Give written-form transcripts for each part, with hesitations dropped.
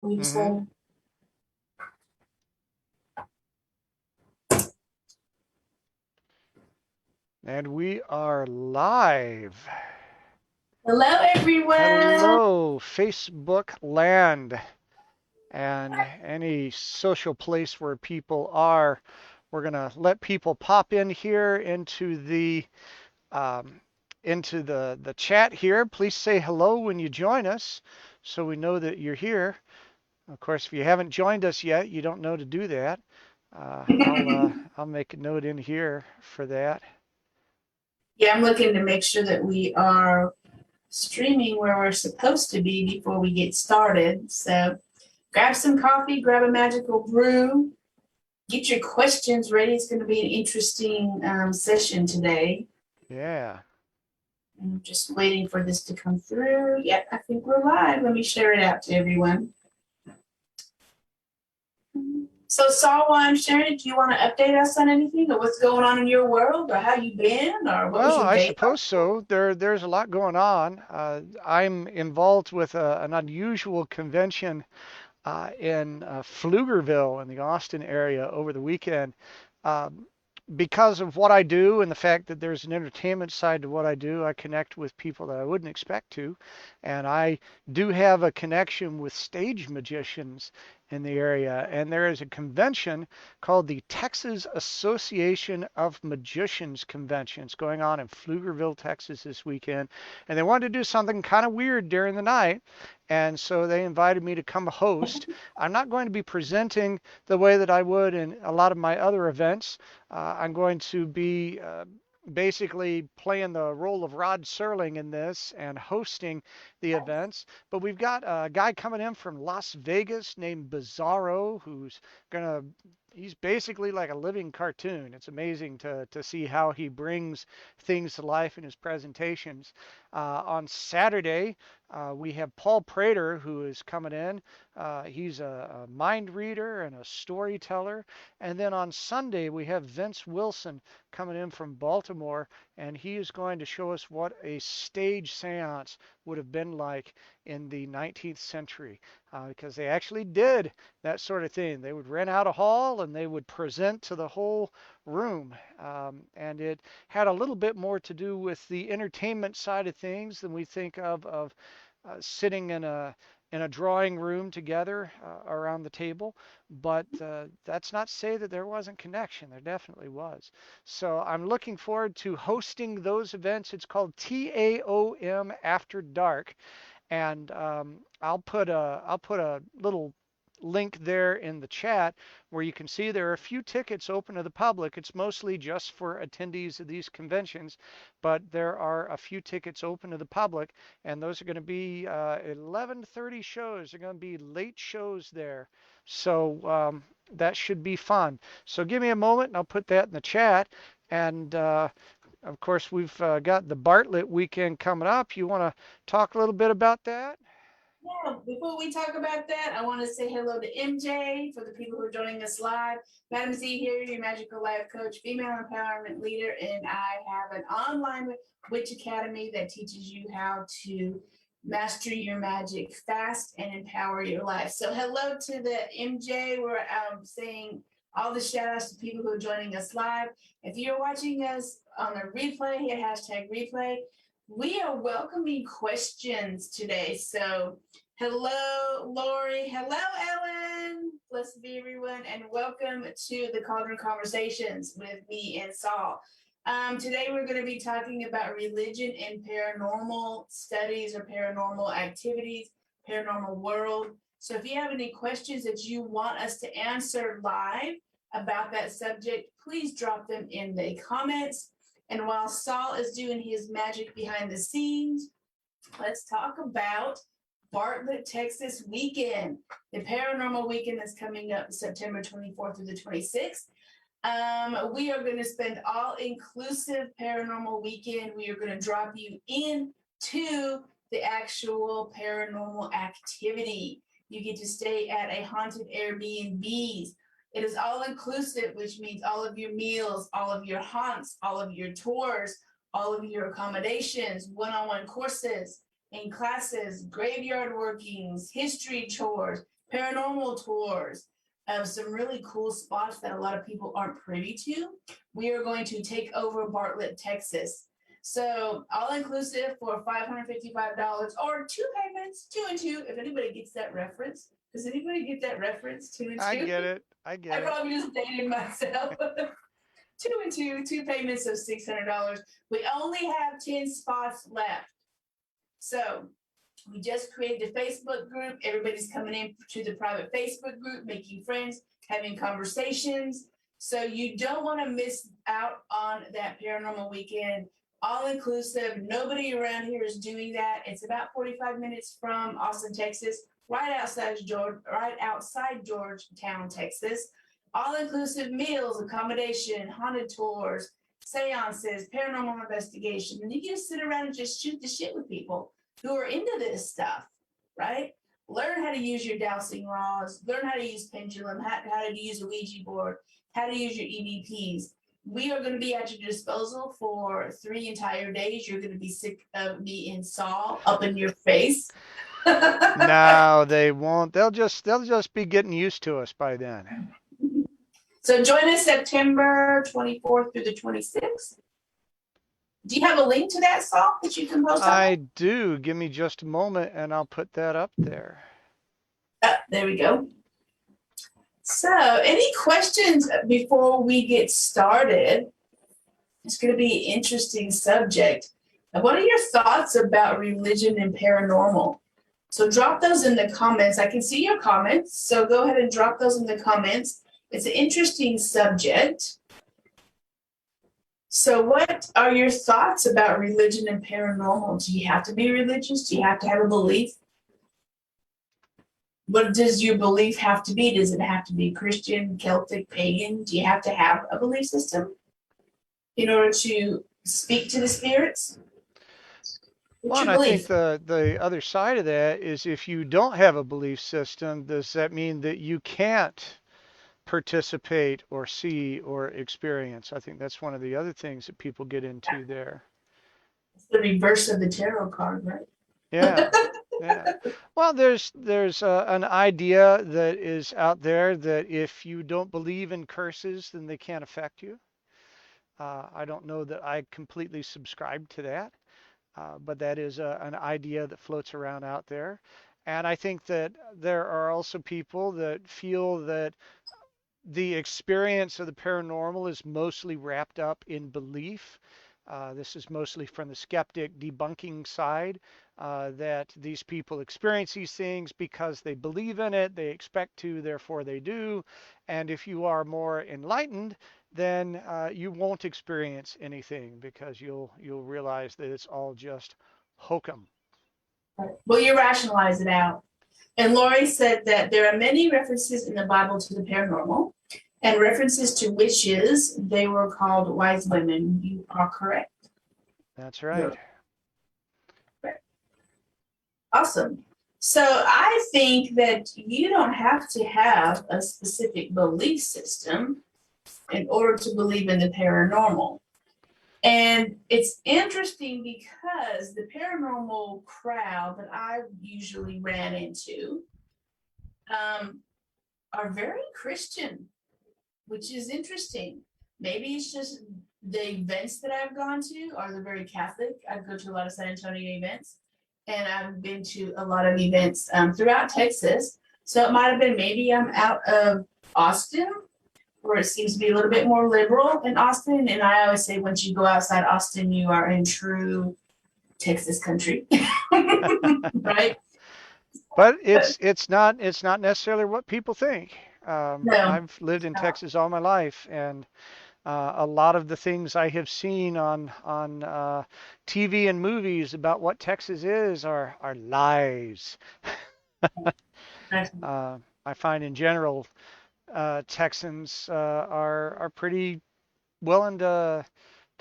We just hold. And we are live. Hello, everyone. Hello, Facebook land and any social place where people are. We're gonna let people pop in here um, into the chat here. Please say hello when you join us, so we know that you're here. Of course, if you haven't joined us yet, you don't know to do that. I'll make a note in here for that. Yeah, I'm looking to make sure that we are streaming where we're supposed to be before we get started. So grab some coffee, grab a magical brew, get your questions ready. It's going to be an interesting session today. Yeah. I'm just waiting for this to come through. Yep, I think we're live. Let me share it out to everyone. So Saul, while I'm sharing it, do you want to update us on anything or what's going on in your world or how you been or what was Well, your I day? suppose so. There's a lot going on. I'm involved with an unusual convention in Pflugerville in the Austin area over the weekend. Um, because of what I do and the fact that there's an entertainment side to what I do, I connect with people that I wouldn't expect to. And I do have a connection with stage magicians in the area. And there is a convention called the Texas Association of Magicians Convention. It's going on in Pflugerville, Texas this weekend. And they wanted to do something kind of weird during the night. And so they invited me to come host. I'm not going to be presenting the way that I would in a lot of my other events. I'm going to be basically playing the role of Rod Serling in this and hosting the events. But we've got a guy coming in from Las Vegas named Bizarro who's gonna. He's basically like a living cartoon. It's amazing to see how he brings things to life in his presentations. On Saturday, we have Paul Prater who is coming in. He's a mind reader and a storyteller. And then on Sunday, we have Vince Wilson coming in from Baltimore, and he is going to show us what a stage seance would have been like in the 19th century, because they actually did that sort of thing. They would rent out a hall and they would present to the whole room. And it had a little bit more to do with the entertainment side of things than we think of sitting in a drawing room together around the table, but that's not to say that there wasn't connection. There definitely was. So I'm looking forward to hosting those events. It's called TAOM After Dark, and I'll put a little link there in the chat where you can see there are a few tickets open to the public. It's mostly just for attendees of these conventions, but there are a few tickets open to the public, and those are going to be 11:30 shows. They're going to be late shows there, so that should be fun. So give me a moment, and I'll put that in the chat. And of course, we've got the Bartlett weekend coming up. You want to talk a little bit about that? Yeah, before we talk about that, I want to say hello to MJ for the people who are joining us live. Madam Z here, your magical life coach, female empowerment leader, and I have an online witch academy that teaches you how to master your magic fast and empower your life. So hello to the MJ. We're saying all the shout outs to people who are joining us live. If you're watching us on a replay, hit hashtag replay. We are welcoming questions today. So hello, Lori. Hello, Ellen. Blessed be everyone. And welcome to the Cauldron Conversations with me and Saul. Today we're going to be talking about religion and paranormal studies or paranormal activities, paranormal world. So if you have any questions that you want us to answer live about that subject, please drop them in the comments. And while Saul is doing his magic behind the scenes, let's talk about Bartlett, Texas weekend. The paranormal weekend is coming up September 24th through the 26th. We are going to spend all-inclusive paranormal weekend. We are going to drop you into the actual paranormal activity. You get to stay at a haunted Airbnbs. It is all inclusive, which means all of your meals, all of your haunts, all of your tours, all of your accommodations, one-on-one courses and classes, graveyard workings, history tours, paranormal tours of some really cool spots that a lot of people aren't privy to. We are going to take over Bartlett, Texas. So all inclusive for $555 or two payments, 2 and 2. If anybody gets that reference, does anybody get that reference? 2 and 2. I get it. I I get it. probably just dated myself. 2 and 2, 2 payments of $600. We only have 10 spots left. So we just created a Facebook group. Everybody's coming in to the private Facebook group, making friends, having conversations. So you don't want to miss out on that paranormal weekend. All inclusive. Nobody around here is doing that. It's about 45 minutes from Austin, Texas, right outside Georgetown, Texas. All inclusive meals, accommodation, haunted tours, seances, paranormal investigation. And you can just sit around and just shoot the shit with people who are into this stuff, right? Learn how to use your dowsing rods, learn how to use pendulum, how to use a Ouija board, how to use your EVPs. We are going to be at your disposal for 3 entire days. You're going to be sick of me and Saul up in your face. No, they won't. They'll just be getting used to us by then. So join us September 24th through the 26th. Do you have a link to that, Saul, that you can post on? I do. Give me just a moment and I'll put that up there. There we go. So, any questions before we get started? It's going to be an interesting subject. And what are your thoughts about religion and paranormal? So drop those in the comments. I can see your comments, so go ahead and drop those in the comments. It's an interesting subject. So what are your thoughts about religion and paranormal? Do you have to be religious? Do you have to have a belief? What does your belief have to be? Does it have to be Christian, Celtic, pagan? Do you have to have a belief system in order to speak to the spirits? Well, and I think the other side of that is if you don't have a belief system, does that mean that you can't participate or see or experience? I think that's one of the other things that people get into there. It's the reverse of the tarot card, right? Yeah. Yeah. Well, there's an idea that is out there that if you don't believe in curses, then they can't affect you. I don't know that I completely subscribe to that, but that is an idea that floats around out there. And I think that there are also people that feel that the experience of the paranormal is mostly wrapped up in belief. This is mostly from the skeptic debunking side, that these people experience these things because they believe in it, they expect to, therefore they do. And if you are more enlightened, then you won't experience anything because you'll realize that it's all just hokum. Well, you rationalize it out. And Lori said that there are many references in the Bible to the paranormal and references to witches. They were called wise women. You are correct. That's right. Awesome. So I think that you don't have to have a specific belief system in order to believe in the paranormal. And it's interesting because the paranormal crowd that I usually ran into are very Christian, which is interesting. Maybe it's just the events that I've gone to are they're very Catholic. I go to a lot of San Antonio events, and I've been to a lot of events throughout Texas. So it might have been maybe I'm out of Austin, where it seems to be a little bit more liberal in Austin. And I always say, once you go outside Austin, you are in true Texas country, right? But it's not necessarily what people think. No. I've lived in Texas all my life, and a lot of the things I have seen on TV and movies about what Texas is are lies. I find in general Texans are pretty willing to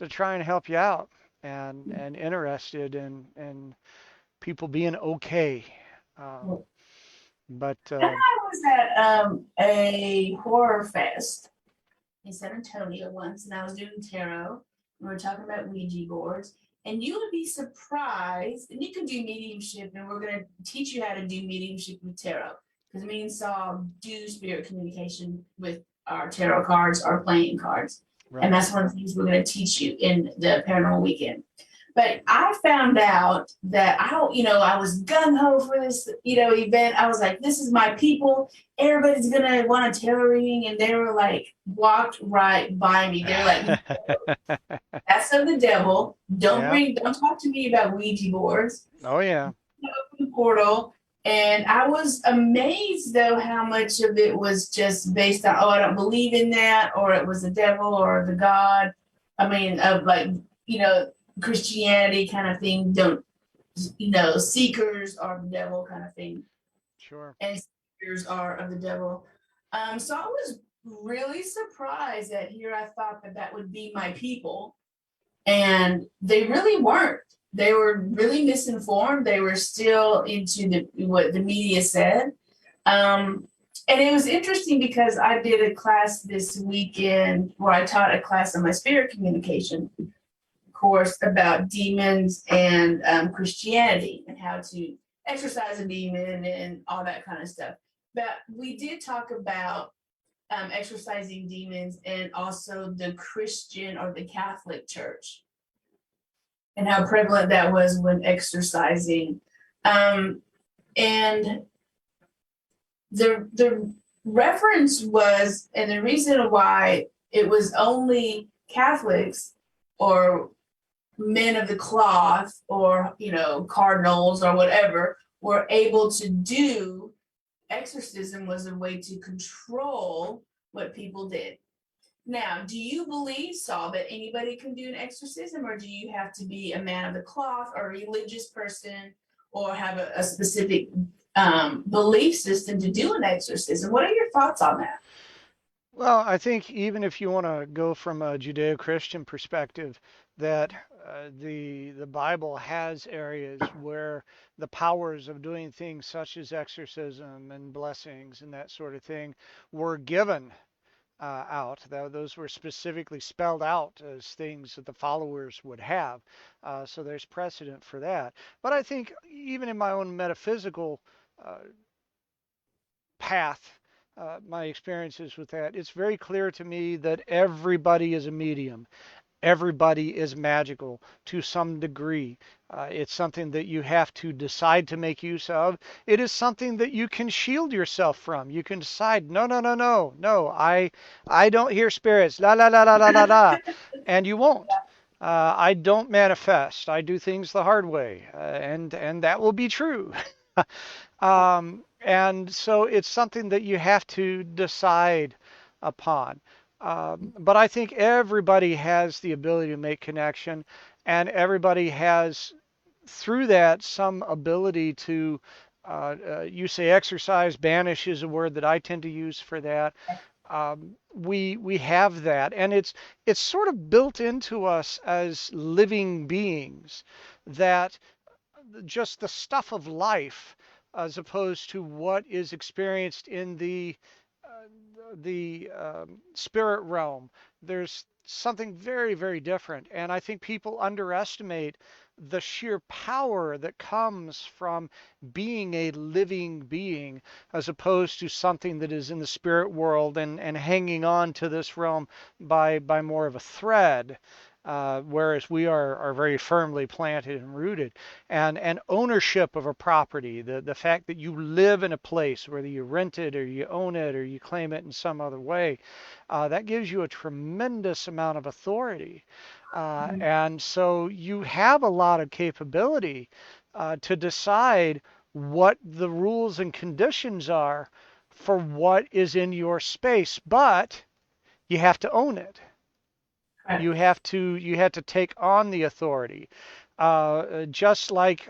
try and help you out and interested in people being okay. But And I was at a horror fest in San Antonio once, and I was doing tarot. We were talking about Ouija boards, and you would be surprised. And you can do mediumship, and we're going to teach you how to do mediumship with tarot because me and Saul do spirit communication with our tarot cards, our playing cards. And Right. that's one of the things we're going to teach you in the paranormal weekend. But I found out that I don't, I was gung ho for this, event. I was like, this is my people. Everybody's gonna want a tarot reading, and they were like, walked right by me. They're like, that's of the devil. Yeah. Don't talk to me about Ouija boards. Oh yeah. Open the portal. And I was amazed though how much of it was just based on, oh, I don't believe in that, or it was the devil or the God. I mean, of like, you know, Christianity kind of thing. Don't, seekers are the devil kind of thing. Sure. And seekers are of the devil. So I was really surprised that here I thought that that would be my people, and they really weren't. They were really misinformed. They were still into what the media said. And it was interesting because I did a class this weekend where I taught a class on my spirit communication course about demons and Christianity and how to exorcise a demon and all that kind of stuff. But we did talk about exorcising demons and also the Christian or the Catholic Church and how prevalent that was when exercising. And the reference was, and the reason why it was only Catholics or men of the cloth or, cardinals or whatever were able to do exorcism was a way to control what people did. Now, do you believe, Saul, that anybody can do an exorcism, or do you have to be a man of the cloth or a religious person or have a specific belief system to do an exorcism? What are your thoughts on that? Well, I think even if you want to go from a Judeo-Christian perspective, that the Bible has areas where the powers of doing things such as exorcism and blessings and that sort of thing were given out. Those were specifically spelled out as things that the followers would have. So there's precedent for that. But I think even in my own metaphysical uh, path, my experiences with that, it's very clear to me that everybody is a medium. Everybody is magical to some degree. It's something that you have to decide to make use of. It is something that you can shield yourself from. You can decide, no, no, no, no, no, I don't hear spirits, la, la, la, la, la, la, la, and you won't. I don't manifest. I do things the hard way, and that will be true. And so it's something that you have to decide upon. But I think everybody has the ability to make connection, and everybody has, through that, some ability to, you say exercise, banish is a word that I tend to use for that. We have that, and it's sort of built into us as living beings that just the stuff of life as opposed to what is experienced in the spirit realm. There's something very, very different. And I think people underestimate the sheer power that comes from being a living being as opposed to something that is in the spirit world and hanging on to this realm by more of a thread. Whereas we are very firmly planted and rooted. And ownership of a property, the fact that you live in a place, whether you rent it or you own it or you claim it in some other way, that gives you a tremendous amount of authority. And so you have a lot of capability to decide what the rules and conditions are for what is in your space, but you have to own it. You have to take on the authority, just like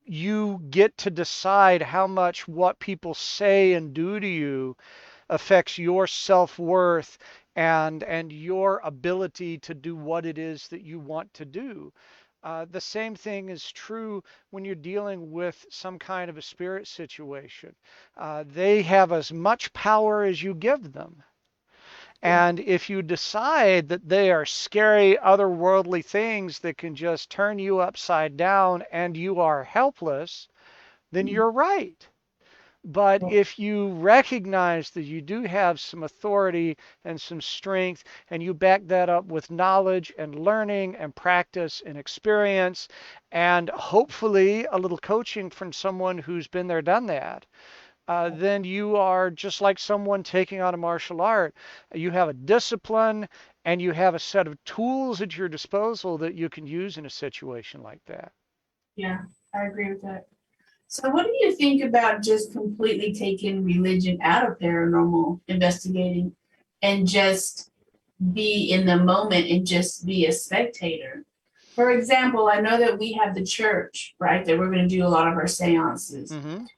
you get to decide how much what people say and do to you affects your self-worth and your ability to do what it is that you want to do. The same thing is true when you're dealing with some kind of a spirit situation. They have as much power as you give them. And if you decide that they are scary, otherworldly things that can just turn you upside down and you are helpless, then you're right. But if you recognize that you do have some authority and some strength, and you back that up with knowledge and learning and practice and experience, and hopefully a little coaching from someone who's been there, done that, then you are just like someone taking on a martial art. You have a discipline and you have a set of tools at your disposal that you can use in a situation like that. Yeah, I agree with that. So what do you think about just completely taking religion out of paranormal investigating and just be in the moment and just be a spectator? For example, I know that we have the church, right, that we're going to do a lot of our seances. Mm-hmm. And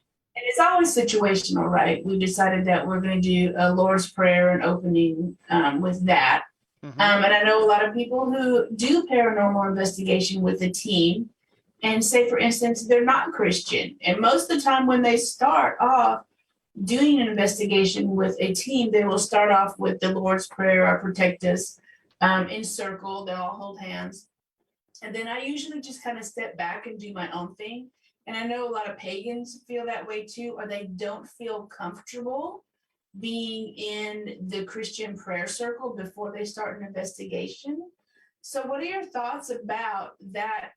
it's always situational, right? We decided that we're going to do a Lord's Prayer and opening with that. Mm-hmm. And I know a lot of people who do paranormal investigation with a team and say, for instance, they're not Christian. And most of the time when they start off doing an investigation with a team, they will start off with the Lord's Prayer or protect us in circle. They'll all hold hands. And then I usually just kind of step back and do my own thing. And I know a lot of pagans feel that way too, or they don't feel comfortable being in the Christian prayer circle before they start an investigation. So, what are your thoughts about that?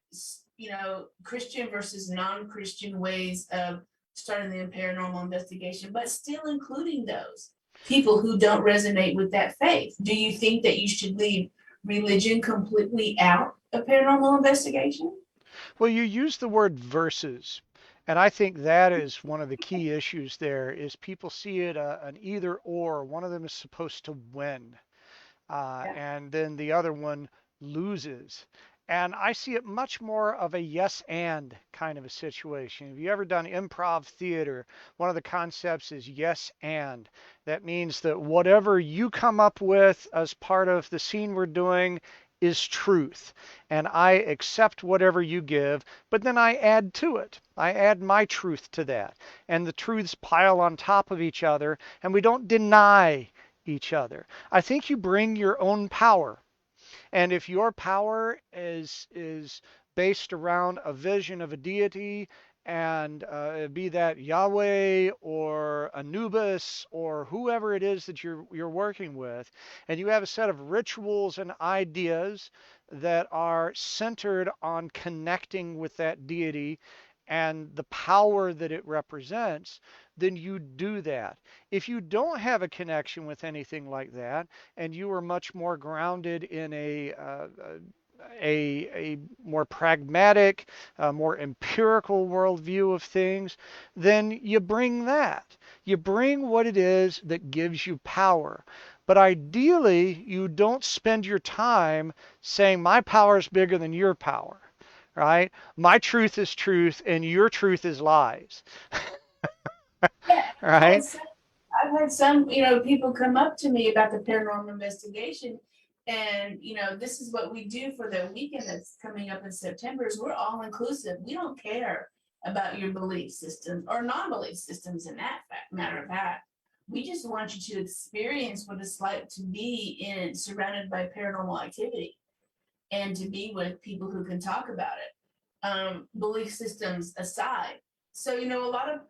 Christian versus non-Christian ways of starting the paranormal investigation, but still including those people who don't resonate with that faith. Do you think that you should leave religion completely out of paranormal investigation? Well, you use the word versus, and I think that is one of the key issues there is people see it an either or. One of them is supposed to win, Yeah. and then the other one loses. And I see it much more of a yes and kind of a situation. Have you ever done improv theater? One of the concepts is yes and. That means that whatever you come up with as part of the scene we're doing is truth. And I accept whatever you give, but then I add to it. I add my truth to that. And the truths pile on top of each other, and we don't deny each other. I think you bring your own power. And if your power is based around a vision of a deity, and be that Yahweh or Anubis or whoever it is that you're working with, and you have a set of rituals and ideas that are centered on connecting with that deity and the power that it represents, then you do that. If you don't have a connection with anything like that, and you are much more grounded in a more pragmatic, more empirical worldview of things, then you bring that. You bring what it is that gives you power. But ideally, you don't spend your time saying, my power is bigger than your power, right? My truth is truth and your truth is lies, Yeah, I've right? had some, I've had some, people come up to me about the paranormal investigation. And, this is what we do for the weekend that's coming up in September is we're all inclusive. We don't care about your belief systems or non-belief systems in that matter of fact. We just want you to experience what it's like to be surrounded by paranormal activity and to be with people who can talk about it, belief systems aside. So, a lot of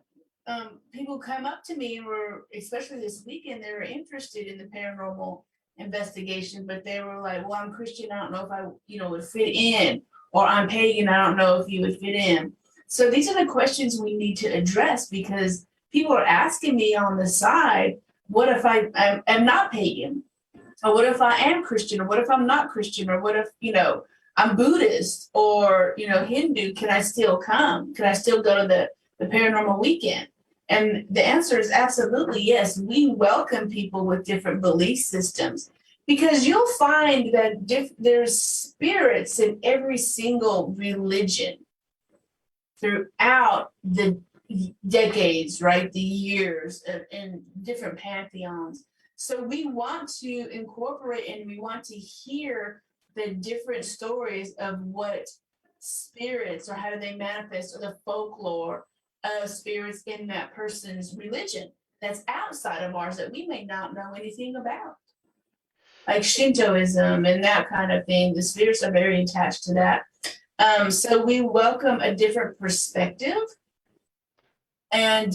people come up to me and were, especially this weekend, they were interested in the paranormal investigation, but they were like, well, I'm Christian. I don't know if I, would fit in, or I'm pagan. I don't know if you would fit in. So these are the questions we need to address because people are asking me on the side, what if I'm not pagan? Or what if I am Christian? Or what if I'm not Christian? Or what if, I'm Buddhist or, Hindu? Can I still come? Can I still go to the paranormal weekend? And the answer is absolutely yes. We welcome people with different belief systems because you'll find that there's spirits in every single religion throughout the decades, right? The years in different pantheons. So we want to incorporate and we want to hear the different stories of what spirits or how do they manifest or the folklore of spirits in that person's religion that's outside of ours that we may not know anything about. Like Shintoism and that kind of thing. The spirits are very attached to that. So we welcome a different perspective And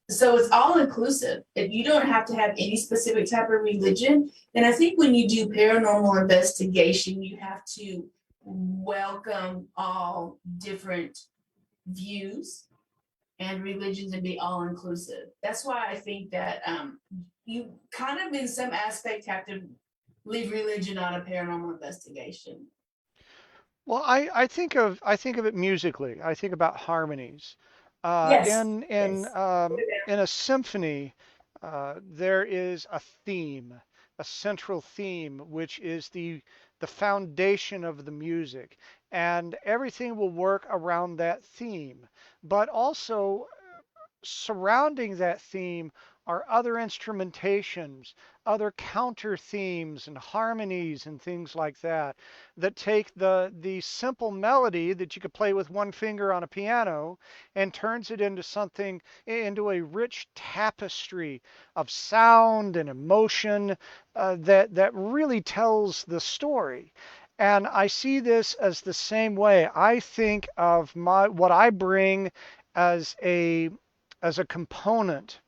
so it's all inclusive. If you don't have to have any specific type of religion, and I think when you do paranormal investigation, you have to welcome all different views and religions and be all inclusive. That's why I think that you kind of, in some aspect, have to leave religion on a paranormal investigation. Well, I think of it musically. I think about harmonies. Yes, yes. In a symphony, there is a theme, a central theme, which is the foundation of the music, and everything will work around that theme. But also surrounding that theme are other instrumentations, other counter themes and harmonies and things like that that take the simple melody that you could play with one finger on a piano and turns it into something into a rich tapestry of sound and emotion that really tells the story. And I see this as the same way. I think of my what I bring as a component.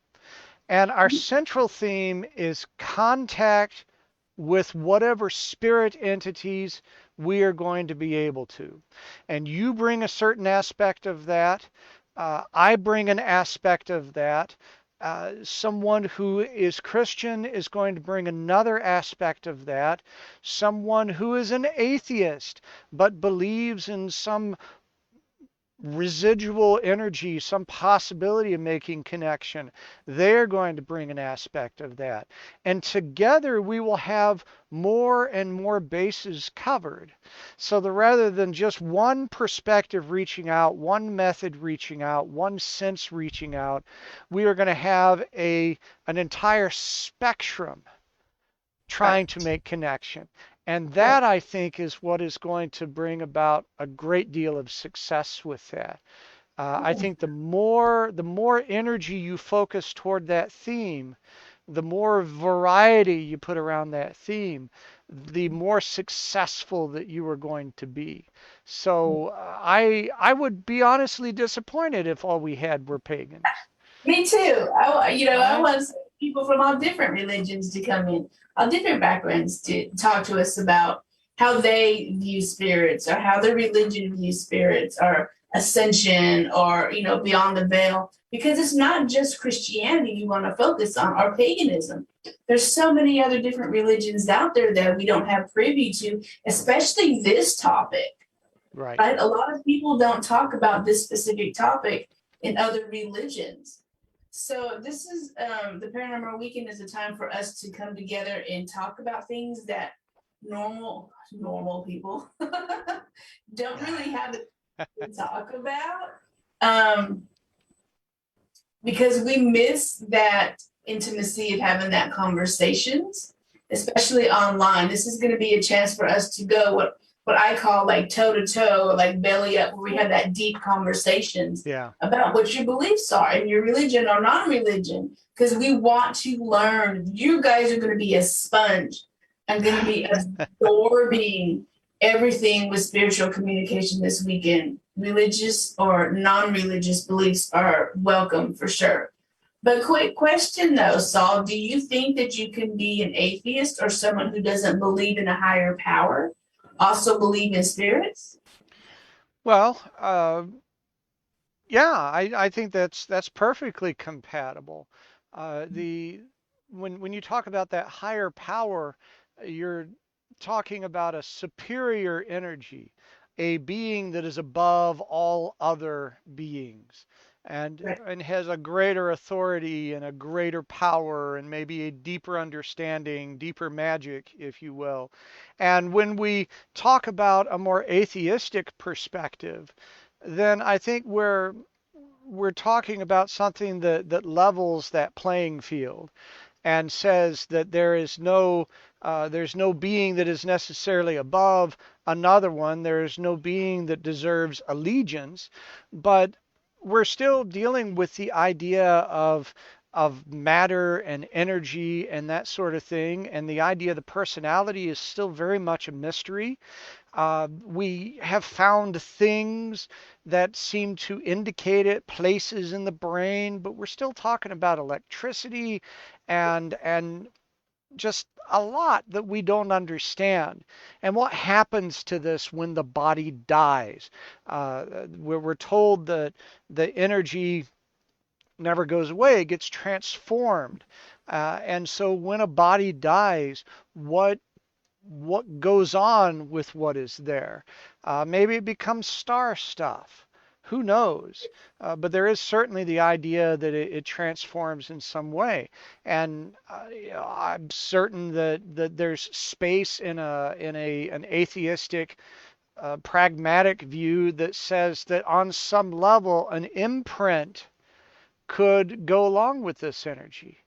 And our central theme is contact with whatever spirit entities we are going to be able to. And you bring a certain aspect of that. I bring an aspect of that. Someone who is Christian is going to bring another aspect of that. Someone who is an atheist but believes in some residual energy, some possibility of making connection, they're going to bring an aspect of that. And together we will have more and more bases covered. So that rather than just one perspective reaching out, one method reaching out, one sense reaching out, we are going to have an entire spectrum trying to Right, make connection. And right. that, I think, is what is going to bring about a great deal of success with that. I think the more energy you focus toward that theme, the more variety you put around that theme, the more successful that you are going to be. So I would be honestly disappointed if all we had were pagans, Me too. I right? want people from all different religions to come in, all different backgrounds to talk to us about how they view spirits or how their religion views spirits or ascension or, beyond the veil. Because it's not just Christianity you want to focus on or paganism. There's so many other different religions out there that we don't have privy to, especially this topic, Right. right? A lot of people don't talk about this specific topic in other religions. So this is the Paranormal Weekend is a time for us to come together and talk about things that normal people don't really have to talk about, um, because we miss that intimacy of having that conversations, especially online. This is going to be a chance for us to go what I call like toe to toe, like belly up, where we have that deep conversations Yeah. about what your beliefs are and your religion or non-religion, because we want to learn. You guys are going to be a sponge. I'm going to be absorbing everything with spiritual communication this weekend. Religious or non-religious beliefs are welcome for sure. But quick question though, Saul, do you think that you can be an atheist or someone who doesn't believe in a higher power, also believe in spirits? Well, yeah, I think that's perfectly compatible. The when you talk about that higher power, you're talking about a superior energy, a being that is above all other beings, Right. and has a greater authority and a greater power and maybe a deeper understanding, deeper magic, if you will. And when we talk about a more atheistic perspective, then I think we're talking about something that levels that playing field and says that there's no being that is necessarily above another one. There is no being that deserves allegiance, but we're still dealing with the idea of of matter and energy and that sort of thing. And the idea of the personality is still very much a mystery. We have found things that seem to indicate it, places in the brain, but we're still talking about electricity and just a lot that we don't understand. And what happens to this when the body dies? We're told that the energy never goes away, it gets transformed. And so when a body dies, what what goes on with what is there? Maybe it becomes star stuff. Who knows? But there is certainly the idea that it transforms in some way, and I'm certain that there's space in a an atheistic, pragmatic view that says that on some level an imprint could go along with this energy.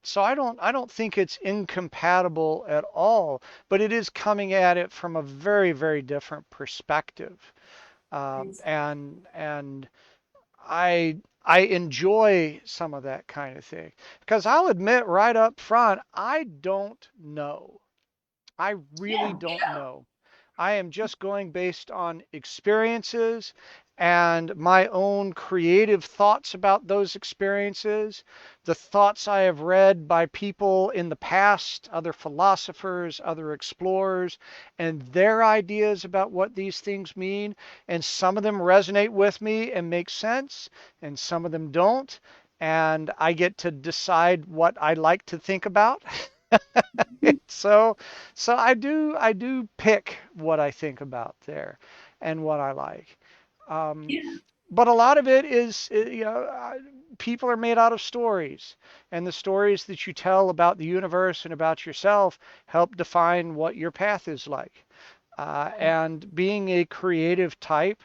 So I don't think it's incompatible at all, but it is coming at it from a very, very different perspective. And I enjoy some of that kind of thing because I'll admit right up front, I don't know. I really Yeah. don't know. I am just going based on experiences and my own creative thoughts about those experiences, the thoughts I have read by people in the past, other philosophers, other explorers, and their ideas about what these things mean. And some of them resonate with me and make sense, and some of them don't. And I get to decide what I like to think about. So, so I do pick what I think about there and what I like. Um, Yeah. but a lot of it is, people are made out of stories, and the stories that you tell about the universe and about yourself help define what your path is like. And being a creative type,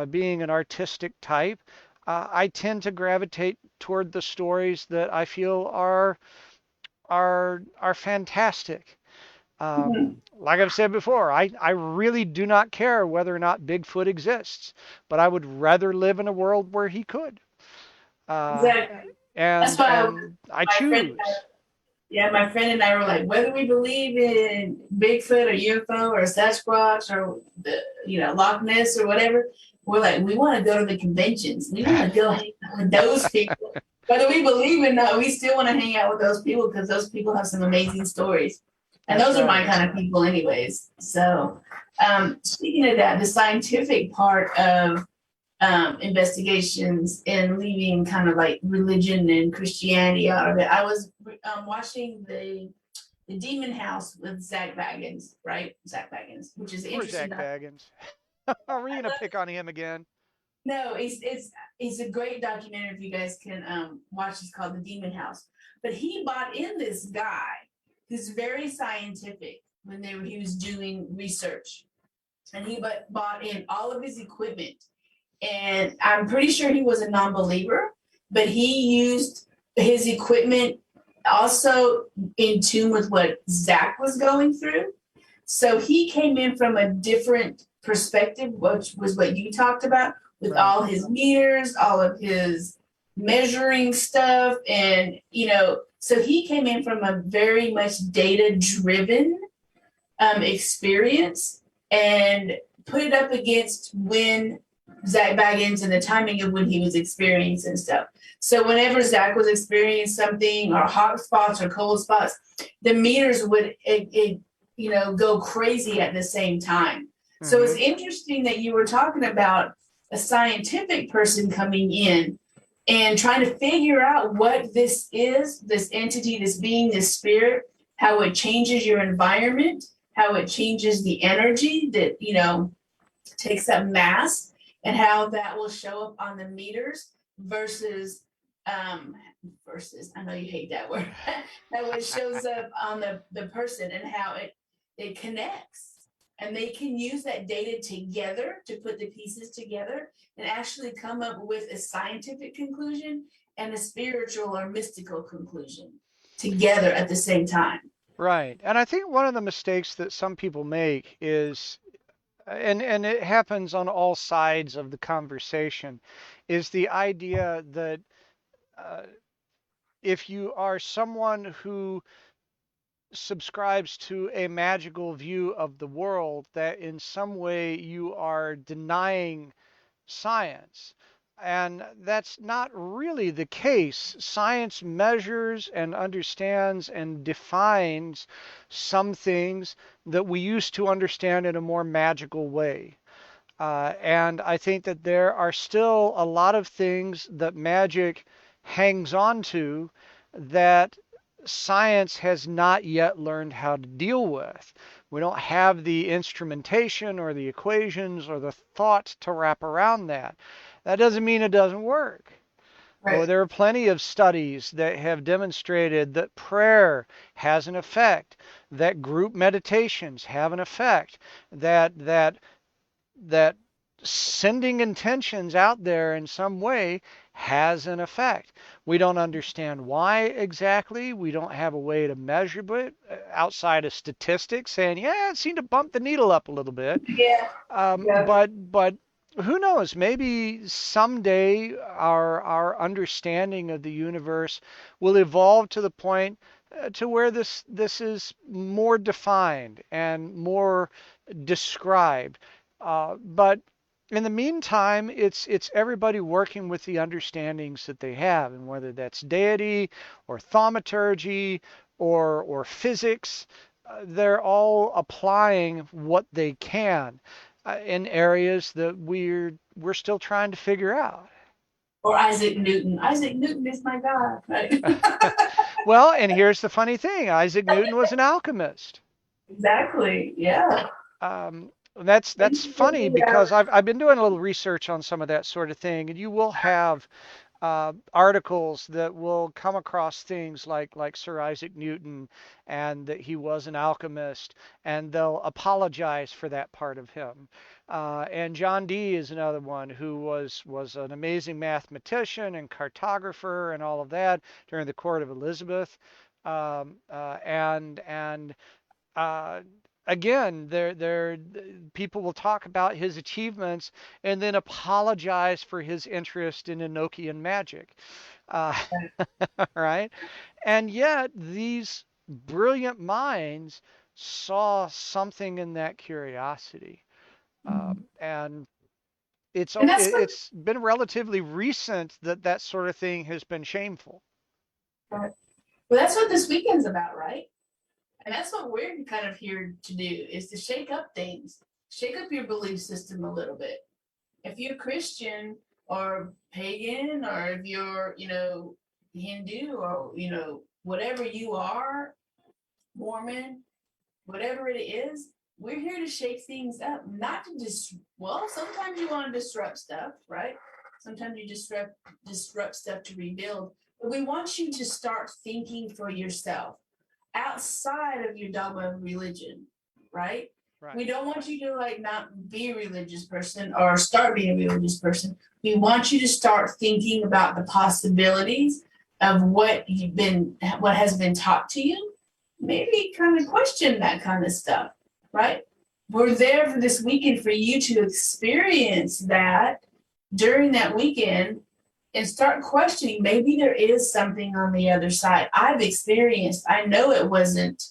being an artistic type, I tend to gravitate toward the stories that I feel are fantastic. Mhm. Like I've said before, I really do not care whether or not Bigfoot exists, but I would rather live in a world where he could. Uh, Exactly. That's and why and I my friend, choose. yeah, my friend and I were like, whether we believe in Bigfoot or UFO or Sasquatch or the, Loch Ness or whatever, we're like, we want to go to the conventions. We want to go hang out with those people. Whether we believe it or not, we still want to hang out with those people because those people have some amazing stories. And That's those are right. my kind of people, anyways. So, speaking of that, the scientific part of investigations and leaving kind of like religion and Christianity out of it. I was watching the Demon House with Zach Baggins, right? Zach Baggins, which is Poor interesting. Zach Baggins. Are we gonna pick on him again? No, it's a great documentary if you guys can watch. It's called The Demon House. But he bought in this guy who's very scientific when he was doing research, and he bought in all of his equipment. And I'm pretty sure he was a non-believer, but he used his equipment also in tune with what Zach was going through. So he came in from a different perspective, which was what you talked about, with Right. all his meters, all of his measuring stuff, and so he came in from a very much data-driven experience and put it up against when Zach Baggins and the timing of when he was experiencing stuff. So whenever Zach was experiencing something or hot spots or cold spots, the meters would go crazy at the same time. So it's Mm-hmm. interesting that you were talking about a scientific person coming in and trying to figure out what this is, this entity, this being, this spirit, how it changes your environment, how it changes the energy that takes up mass, and how that will show up on the meters versus versus I know you hate that word that what shows up on the person, and how it connects, and they can use that data together to put the pieces together and actually come up with a scientific conclusion and a spiritual or mystical conclusion together at the same time. Right. And I think one of the mistakes that some people make is, and it happens on all sides of the conversation, is the idea that uh, if you are someone who subscribes to a magical view of the world, that in some way you are denying science. And that's not really the case. Science measures and understands and defines some things that we used to understand in a more magical way. And I think that there are still a lot of things that magic hangs on to that science has not yet learned how to deal with. We don't have the instrumentation or the equations or the thought to wrap around that. That doesn't mean it doesn't work. Oh, Right. there are plenty of studies that have demonstrated that prayer has an effect, that group meditations have an effect, that sending intentions out there in some way has an effect. We don't understand why exactly. We don't have a way to measure it outside of statistics saying, yeah, it seemed to bump the needle up a little bit. Yeah. Yeah. But who knows? Maybe someday our understanding of the universe will evolve to the point to where this is more defined and more described. But in the meantime, it's everybody working with the understandings that they have, and whether that's deity or thaumaturgy or physics, they're all applying what they can in areas that we're still trying to figure out. Or Isaac Newton. Isaac Newton is my God. Right? Well, and here's the funny thing: Isaac Newton was an alchemist. Exactly. Yeah. That's funny because I've been doing a little research on some of that sort of thing, and you will have articles that will come across things like Sir Isaac Newton and that he was an alchemist, and they'll apologize for that part of him. And John Dee is another one who was an amazing mathematician and cartographer and all of that during the court of Elizabeth. And uh, again, people will talk about his achievements and then apologize for his interest in Enochian magic, uh, right? And yet, these brilliant minds saw something in that curiosity, and And that's what it's been relatively recent that that sort of thing has been shameful. well, that's what this weekend's about, right? And that's what we're kind of here to do is to shake up things, shake up your belief system a little bit. If you're Christian or pagan, or if you're, Hindu, or, whatever you are, Mormon, whatever it is, we're here to shake things up, not to well, sometimes you want to disrupt stuff, right? Sometimes you disrupt stuff to rebuild, but we want you to start thinking for yourself outside of your dogma of religion, right? Right. We don't want you to like not be a religious person or start being a religious person. We want you to start thinking about the possibilities of what has been taught to you. Maybe kind of question that kind of stuff, right? We're there for this weekend for you to experience that during that weekend and start questioning. Maybe there is something on the other side. I know it wasn't,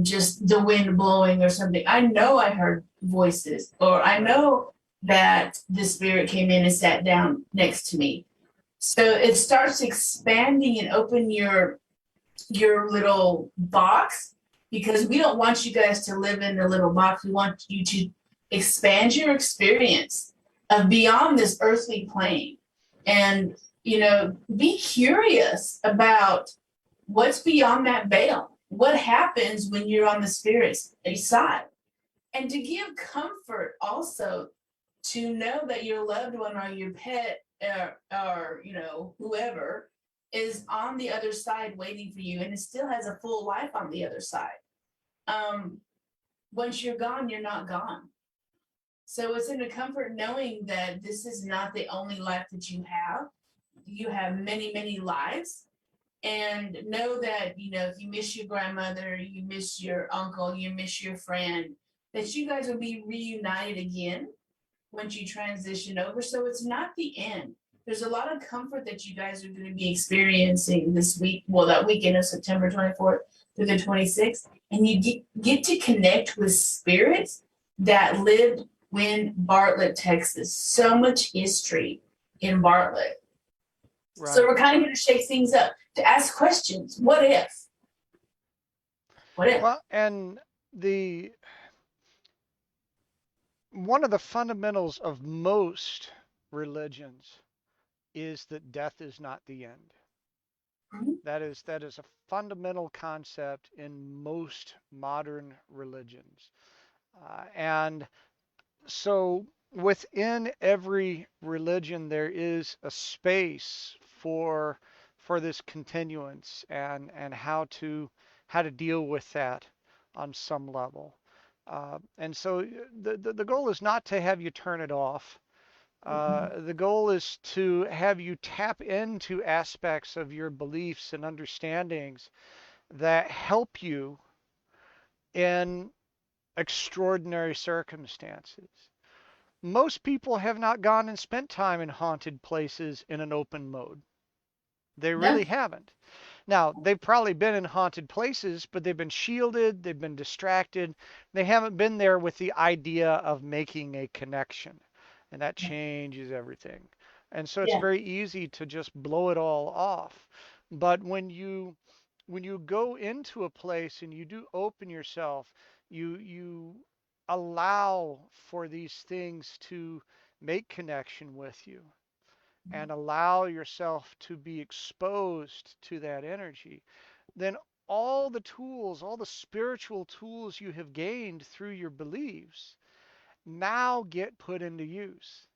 just the wind blowing or something. I know I heard voices, or I know that the spirit came in and sat down next to me. So it starts expanding and open your little box, because we don't want you guys to live in a little box. We want you to expand your experience of beyond this earthly plane, and be curious about what's beyond that veil, what happens when you're on the spirit's side, and to give comfort also to know that your loved one or your pet, or whoever is on the other side waiting for you, and it still has a full life on the other side. um Once you're gone, you're not gone. So it's in a comfort knowing that this is not the only life that you have. You have many, many lives. And know that, if you miss your grandmother, you miss your uncle, you miss your friend, that you guys will be reunited again once you transition over. So it's not the end. there's a lot of comfort that you guys are going to be experiencing this week. Well, that weekend of September 24th through the 26th. And you get to connect with spirits that lived in Bartlett, Texas. So much history in Bartlett. Right. So we're kind of going to shake things up, to ask questions. What if? What if? Well, and one of the fundamentals of most religions is that death is not the end. Mhm. That is a fundamental concept in most modern religions. And so within every religion there is a space for this continuance and how to deal with that on some level. And so the goal is not to have you turn it off. The goal is to have you tap into aspects of your beliefs and understandings that help you in extraordinary circumstances. Most people have not gone and spent time in haunted places in an open mode. They No. really haven't. Now, they've probably been in haunted places, but they've been shielded, they've been distracted. They haven't been there with the idea of making a connection. And that changes everything. And so it's Yeah. very easy to just blow it all off. But when you go into a place and you do open yourself, you allow for these things to make connection with you and allow yourself to be exposed to that energy, then all the tools, all the spiritual tools you have gained through your beliefs now get put into use.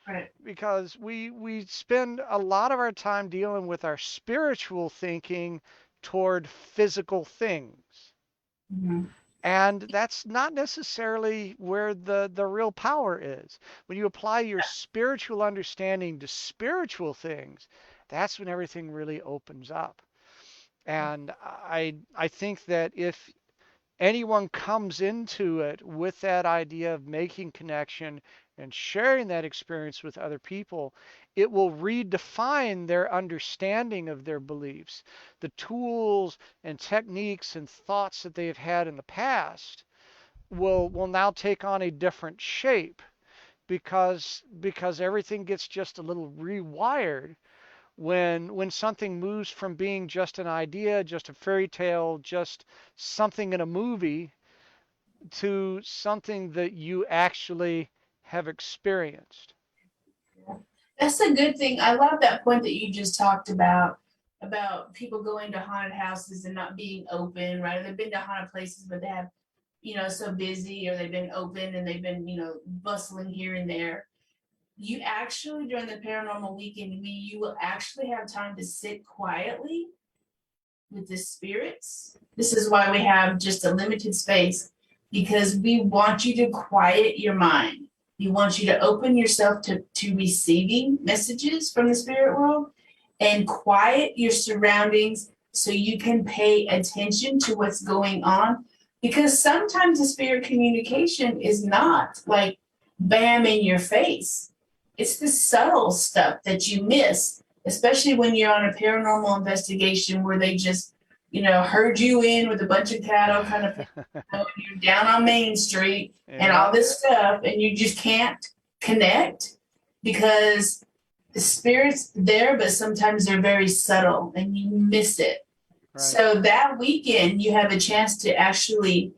Right. Because we spend a lot of our time dealing with our spiritual thinking toward physical things. Mhm. And that's not necessarily where the real power is. When you apply your spiritual understanding to spiritual things, that's when everything really opens up. And I think that if anyone comes into it with that idea of making connection and sharing that experience with other people, it will redefine their understanding of their beliefs. The tools and techniques and thoughts that they have had in the past will now take on a different shape because everything gets just a little rewired when something moves from being just an idea, just a fairy tale, just something in a movie to something that you actually have experienced. That's a good thing. I love that point that you just talked about people going to haunted houses and not being open, right? They've been to haunted places, but they have, so busy, or they've been open and they've been, bustling here and there. You actually, during the paranormal weekend, you will actually have time to sit quietly with the spirits. This is why we have just a limited space, because we want you to quiet your mind. We want you to open yourself to receiving messages from the spirit world and quiet your surroundings so you can pay attention to what's going on. Because sometimes the spirit communication is not like bam in your face. It's the subtle stuff that you miss, especially when you're on a paranormal investigation where they just, herd you in with a bunch of cattle kind of thing. You're down on Main Street and all Yeah, this stuff, and you just can't connect because the spirit's there, but sometimes they're very subtle and you miss it. right. So that weekend, you have a chance to actually,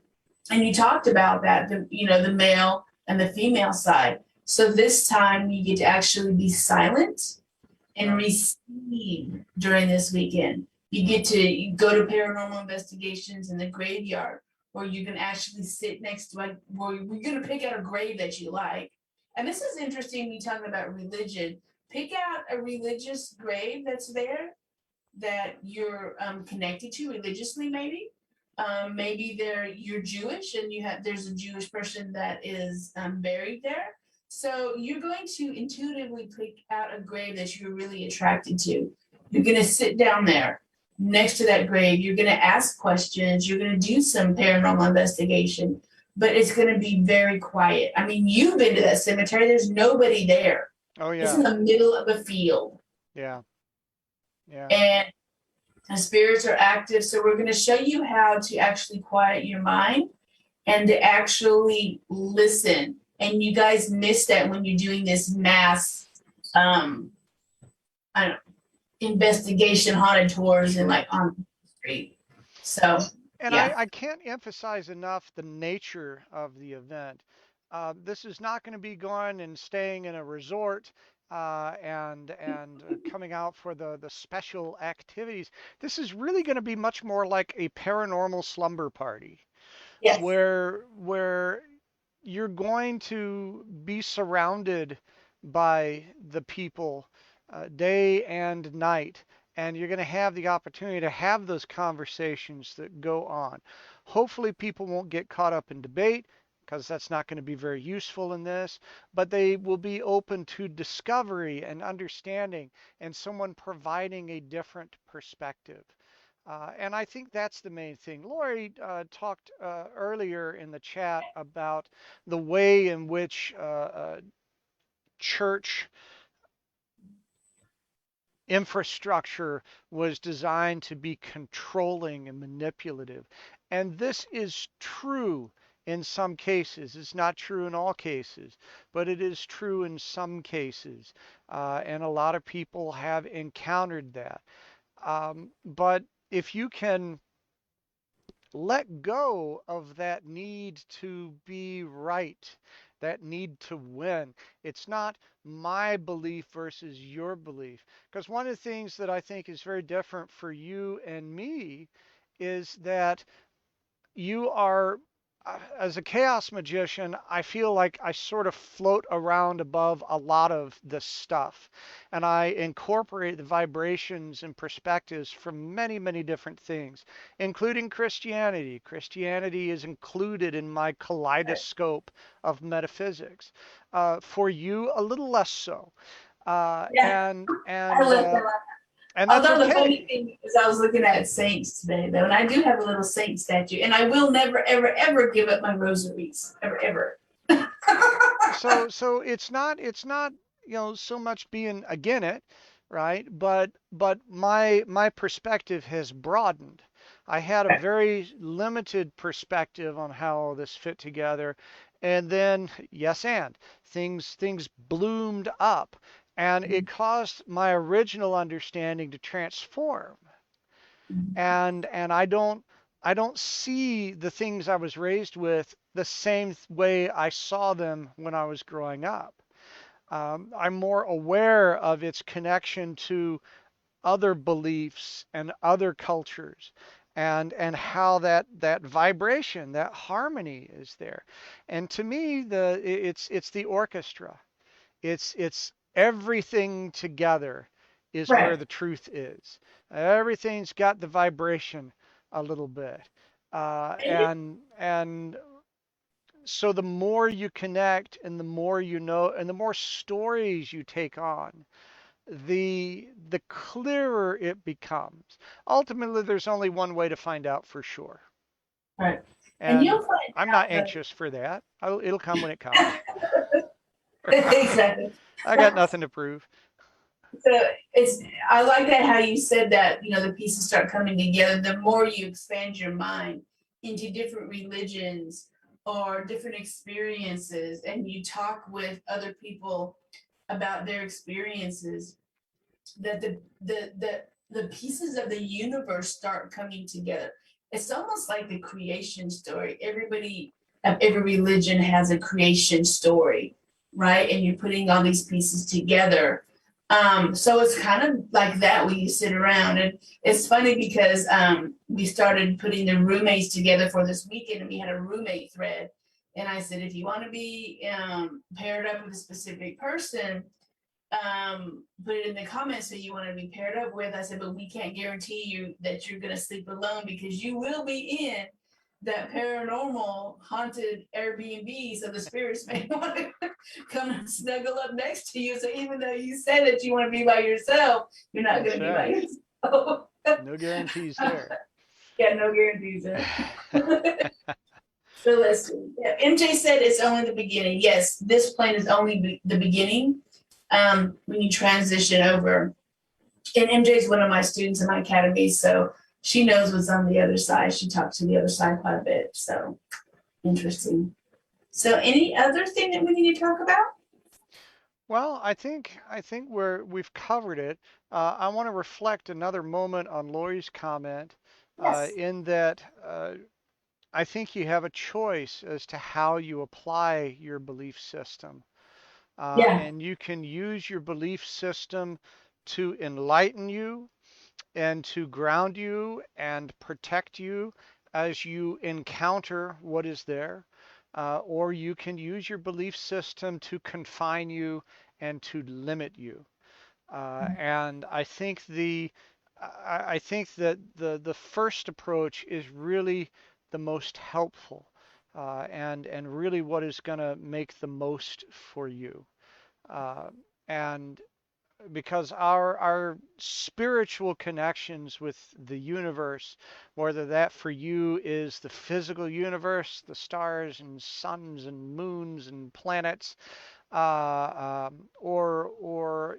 and you talked about that, the male and the female side. So this time you get to actually be silent and Right. receive during this weekend. You get to go to paranormal investigations in the graveyard, or you can actually sit next to, like, where we're going to pick out a grave that you like. And this is interesting, we talking about religion. Pick out a religious grave that's there that you're connected to religiously, maybe. Maybe you're Jewish and there's a Jewish person that is buried there. So you're going to intuitively pick out a grave that you're really attracted to. You're going to sit down there next to that grave. You're going to ask questions. You're going to do some paranormal investigation, but it's going to be very quiet. I mean, you've been to that cemetery. There's nobody there. Oh It's in yeah. the middle of a field, Yeah. Yeah. and the spirits are active. So we're going to show you how to actually quiet your mind and to actually listen. And you guys miss that when you're doing this mass, I don't know, investigation, haunted tours, and Sure. like on the street. So And yeah, I can't emphasize enough the nature of the event. This is not going to be going and staying in a resort and coming out for the special activities. This is really going to be much more like a paranormal slumber party, yes, where you're going to be surrounded by the people day and night, and you're going to have the opportunity to have those conversations that go on. Hopefully, people won't get caught up in debate because that's not going to be very useful in this, but they will be open to discovery and understanding and someone providing a different perspective. And I think that's the main thing. Lori talked earlier in the chat about the way in which church infrastructure was designed to be controlling and manipulative. And this is true in some cases. It's not true in all cases, but it is true in some cases. And a lot of people have encountered that. But if you can let go of that need to be right, that need to win. It's not my belief versus your belief. Because one of the things that I think is very different for you and me is that you are, as a chaos magician, I feel like I sort of float around above a lot of this stuff. And I incorporate the vibrations and perspectives from many, many different things, including Christianity. Christianity is included in my kaleidoscope of metaphysics. For you, a little less so. Uh, yeah. and I and left them. uh, and that's Although the funny okay. thing is, I was looking at saints today, though, and I do have a little saint statue, and I will never, ever, ever give up my rosaries, ever, ever. So it's not so much being again it, right? But my perspective has broadened. I had a very limited perspective on how all this fit together, and then yes, and things bloomed up, and it caused my original understanding to transform. And I don't see the things I was raised with the same way I saw them when I was growing up. I'm more aware of its connection to other beliefs and other cultures, and how that vibration, that harmony is there. And to me, it's the orchestra. It's everything together is where Right. the truth is. Everything's got the vibration a little bit. And so the more you connect and the more you know and the more stories you take on, the clearer it becomes. Ultimately, there's only one way to find out for sure. Right. And And you'll find I'm out not anxious for that. It'll come when it comes. that exactly. I got nothing to prove. So it's I like that how you said that, the pieces start coming together. The more you expand your mind into different religions or different experiences, and you talk with other people about their experiences, that the pieces of the universe start coming together. It's almost like the creation story. Everybody of every religion has a creation story, right? And you're putting all these pieces together. So it's kind of like that when you sit around. And it's funny because we started putting the roommates together for this weekend, and we had a roommate thread. And I said, if you want to be paired up with a specific person, put it in the comments that you want to be paired up with. I said, but we can't guarantee you that you're going to sleep alone, because you will be in that paranormal haunted Airbnb. So the spirits may want to come and snuggle up next to you. So even though you said that you want to be by yourself, you're not going That's to be by right. yourself. No guarantees there. Yeah, no guarantees there. So let's see. Yeah, MJ said it's only the beginning. Yes, this plane is only the beginning. when you transition over. And MJ is one of my students in my academy, so she knows what's on the other side. She talks to the other side quite a bit. So interesting. So any other thing that we need to talk about? Well, I think we've covered it. I want to reflect another moment on Lori's comment, Yes. in that I think you have a choice as to how you apply your belief system. Yeah. And you can use your belief system to enlighten you and to ground you and protect you as you encounter what is there. Or you can use your belief system to confine you and to limit you. And I think that the first approach is really the most helpful, and really what is going to make the most for you. Uh, and because our spiritual connections with the universe, whether that for you is the physical universe, the stars and suns and moons and planets, or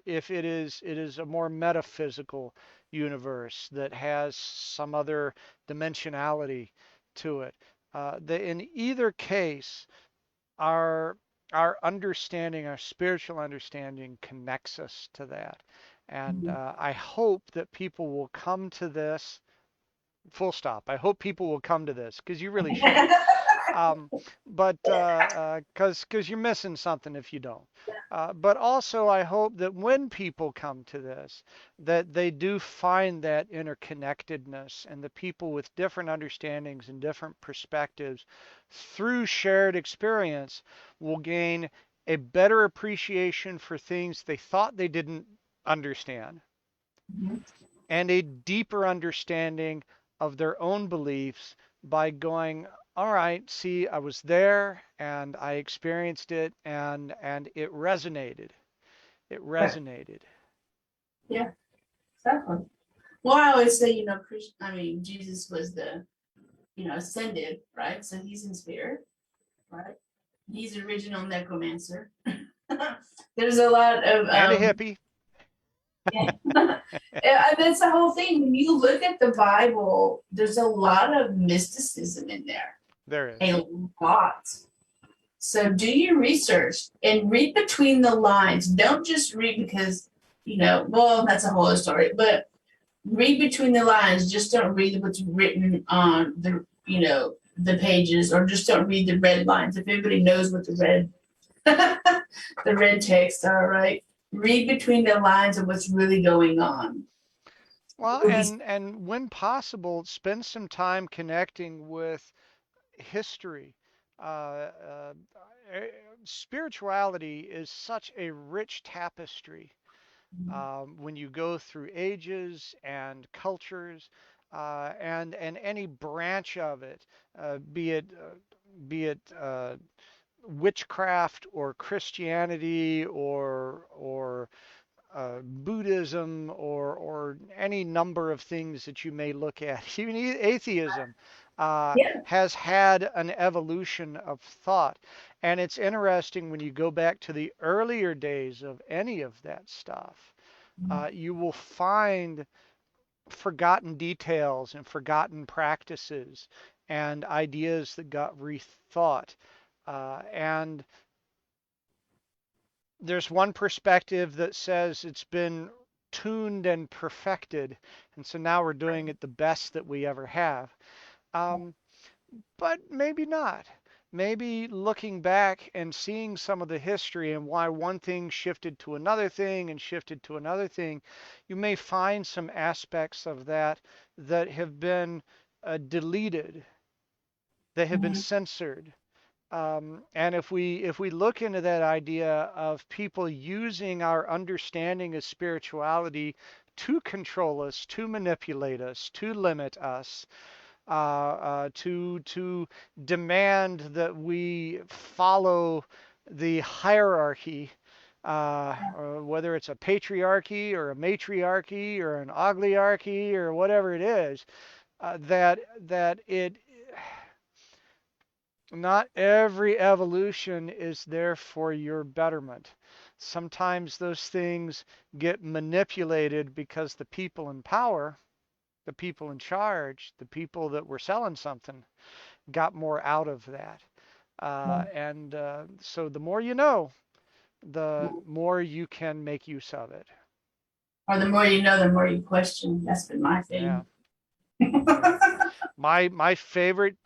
if it is a more metaphysical universe that has some other dimensionality to it. In either case, our our understanding, our spiritual understanding, connects us to that, and I hope that people will come to this. Full stop. I hope people will come to this because you really should. Um, but because you're missing something if you don't. But also, I hope that when people come to this, that they do find that interconnectedness, and the people with different understandings and different perspectives through shared experience will gain a better appreciation for things they thought they didn't understand, Mhm. and a deeper understanding of their own beliefs by going, all right, see, I was there and I experienced it, and it resonated. It Right. resonated. Yeah, exactly. Well, I always say, Jesus was ascended, right? So he's in spirit, right? He's the original necromancer. There's a lot of And a hippie. yeah. And that's the whole thing. When you look at the Bible, there's a lot of mysticism in there. There is. A lot. So do your research and read between the lines. Don't just read because, well, that's a whole other story, but read between the lines. Just don't read what's written on the pages, or just don't read the red lines. If everybody knows what the red the red text are, right? Read between the lines of what's really going on. Well, You'll be and when possible, spend some time connecting with history. Uh, uh, eh, Spirituality is such a rich tapestry, when you go through ages and cultures, and any branch of it, be it witchcraft or Christianity or Buddhism or any number of things that you may look at. Even atheism yeah. has had an evolution of thought. And it's interesting when you go back to the earlier days of any of that stuff, you will find forgotten details and forgotten practices and ideas that got rethought. And there's one perspective that says it's been tuned and perfected, and so now we're doing it the best that we ever have. Um, but maybe not. Maybe looking back and seeing some of the history and why one thing shifted to another thing and shifted to another thing, you may find some aspects of that that have been deleted, that have been Mhm. censored. And if we look into that idea of people using our understanding of spirituality to control us, to manipulate us, to limit us, to demand that we follow the hierarchy, or whether it's a patriarchy or a matriarchy or an oligarchy or whatever it is, that it not every evolution is there for your betterment. sometimes those things get manipulated because the people in power, the people in charge, the people that were selling something got more out of that. And so the more you know, the more you can make use of it. Or the more you know, the more you question. That's been my Yeah, thing. yeah. My favorite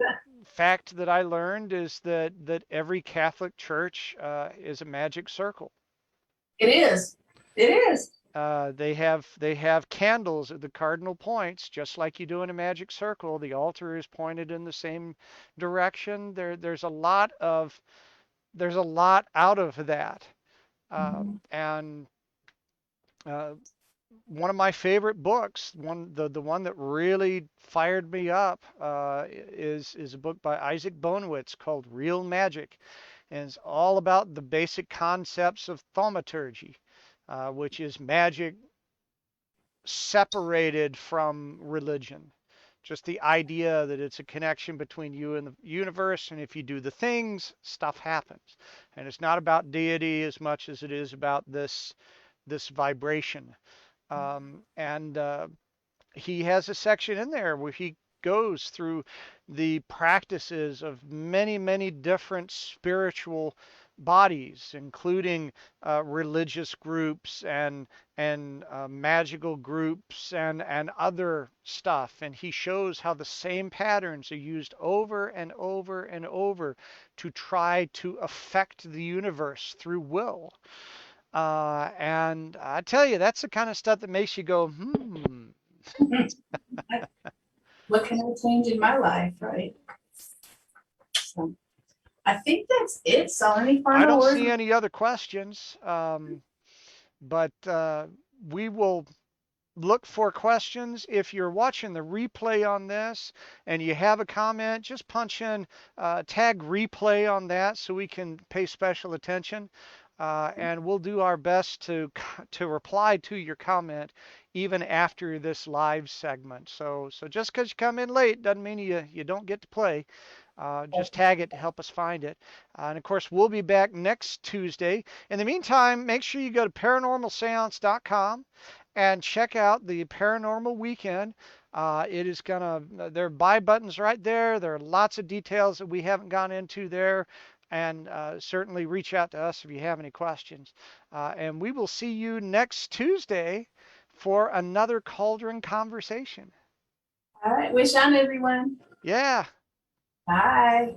fact that I learned is that every Catholic church is a magic circle. It is. It is. They have candles at the cardinal points, just like you do in a magic circle. The altar is pointed in the same direction. There's a lot out of that. Mhm. And uh, One of my favorite books, the one that really fired me up, is a book by Isaac Bonewitz called Real Magic, and it's all about the basic concepts of thaumaturgy, which is magic separated from religion. Just the idea that it's a connection between you and the universe, and if you do the things, stuff happens. And it's not about deity as much as it is about this vibration. And He has a section in there where he goes through the practices of many, many different spiritual bodies, including religious groups and magical groups and other stuff. And he shows how the same patterns are used over and over and over to try to affect the universe through will. And I tell you, that's the kind of stuff that makes you go, hmm. What can I change in my life, right? So I think that's it. So any I final don't words? see any other questions, but we will look for questions. If you're watching the replay on this and you have a comment, just punch in tag replay on that so we can pay special attention. And we'll do our best to reply to your comment even after this live segment. So just because you come in late doesn't mean you don't get to play. Just tag it to help us find it. And of course, we'll be back next Tuesday. In the meantime, make sure you go to paranormalseance.com and check out the Paranormal Weekend. There are buy buttons right there. There are lots of details that we haven't gone into there. And certainly reach out to us if you have any questions. And we will see you next Tuesday for another Cauldron conversation. All right. Wish on everyone. Yeah. Bye.